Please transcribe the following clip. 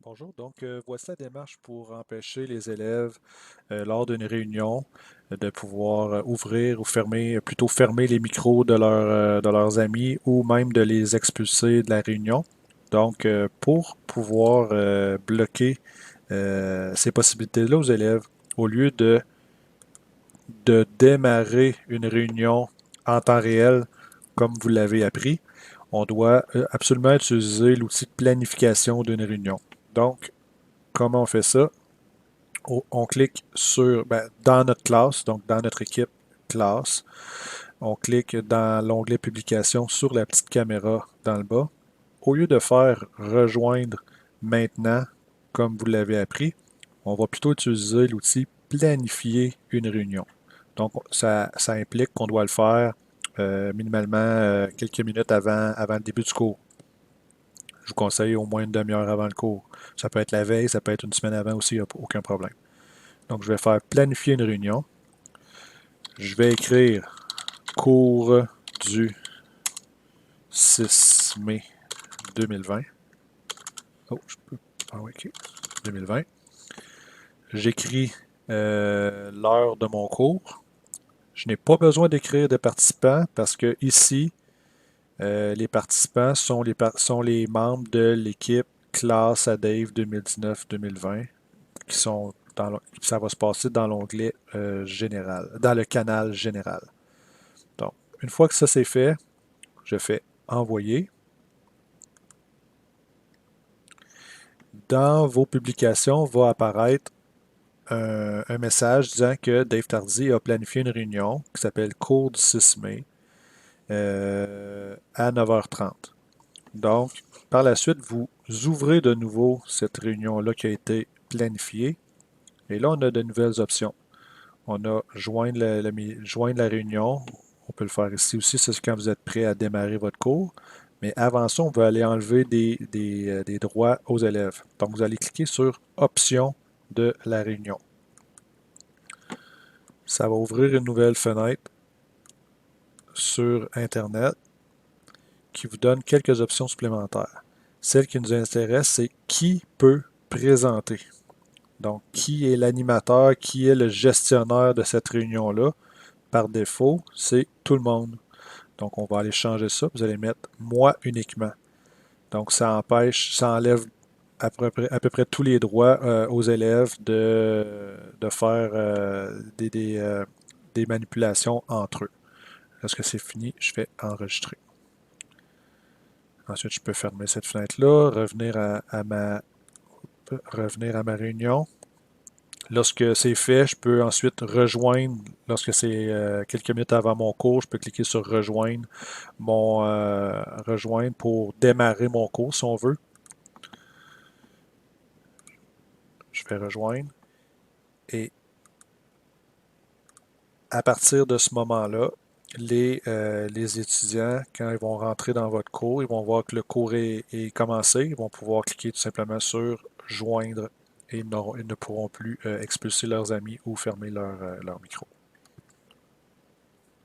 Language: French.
Bonjour, voici la démarche pour empêcher les élèves lors d'une réunion de pouvoir ouvrir ou fermer, plutôt fermer les micros de leurs amis ou même de les expulser de la réunion. Pour pouvoir bloquer ces possibilités-là aux élèves, au lieu de démarrer une réunion en temps réel comme vous l'avez appris, on doit absolument utiliser l'outil de planification d'une réunion. Donc, comment on fait ça? On clique dans notre classe, donc dans notre équipe classe. On clique dans l'onglet publication sur la petite caméra dans le bas. Au lieu de faire rejoindre maintenant, comme vous l'avez appris, on va plutôt utiliser l'outil planifier une réunion. Donc, ça implique qu'on doit le faire minimalement quelques minutes avant le début du cours. Je vous conseille au moins une demi-heure avant le cours. Ça peut être la veille, ça peut être une semaine avant aussi, il n'y a aucun problème. Donc, je vais faire planifier une réunion. Je vais écrire cours du 6 mai 2020. Oh, je peux. Ah oui, ok. 2020. J'écris l'heure de mon cours. Je n'ai pas besoin d'écrire de participants parce que ici, les participants sont les membres de l'équipe classe à Dave 2019-2020 qui sont ça va se passer dans l'onglet général, dans le canal général. Donc, une fois que ça c'est fait, je fais envoyer. Dans vos publications va apparaître un message disant que Dave Tardy a planifié une réunion qui s'appelle Cours du 6 mai à 9h30. Donc, par la suite, vous ouvrez de nouveau cette réunion-là qui a été planifiée. Et là, on a de nouvelles options. On a joindre la réunion. On peut le faire ici aussi, c'est quand vous êtes prêt à démarrer votre cours. Mais avant ça, on veut aller enlever des droits aux élèves. Donc, vous allez cliquer sur Options de la réunion. Ça va ouvrir une nouvelle fenêtre sur Internet qui vous donne quelques options supplémentaires. Celle qui nous intéresse, c'est qui peut présenter. Donc, qui est l'animateur, qui est le gestionnaire de cette réunion-là? Par défaut, c'est tout le monde. Donc, on va aller changer ça. Vous allez mettre moi uniquement. Donc, ça enlève à peu près tous les droits aux élèves de faire des manipulations entre eux. Lorsque c'est fini, je fais enregistrer. Ensuite, je peux fermer cette fenêtre-là, revenir à ma réunion. Lorsque c'est fait, je peux ensuite rejoindre, lorsque c'est quelques minutes avant mon cours, je peux cliquer sur rejoindre pour démarrer mon cours si on veut. Je fais rejoindre. Et à partir de ce moment-là, les étudiants, quand ils vont rentrer dans votre cours, ils vont voir que le cours est commencé. Ils vont pouvoir cliquer tout simplement sur joindre et ils ne pourront plus expulser leurs amis ou fermer leur micro.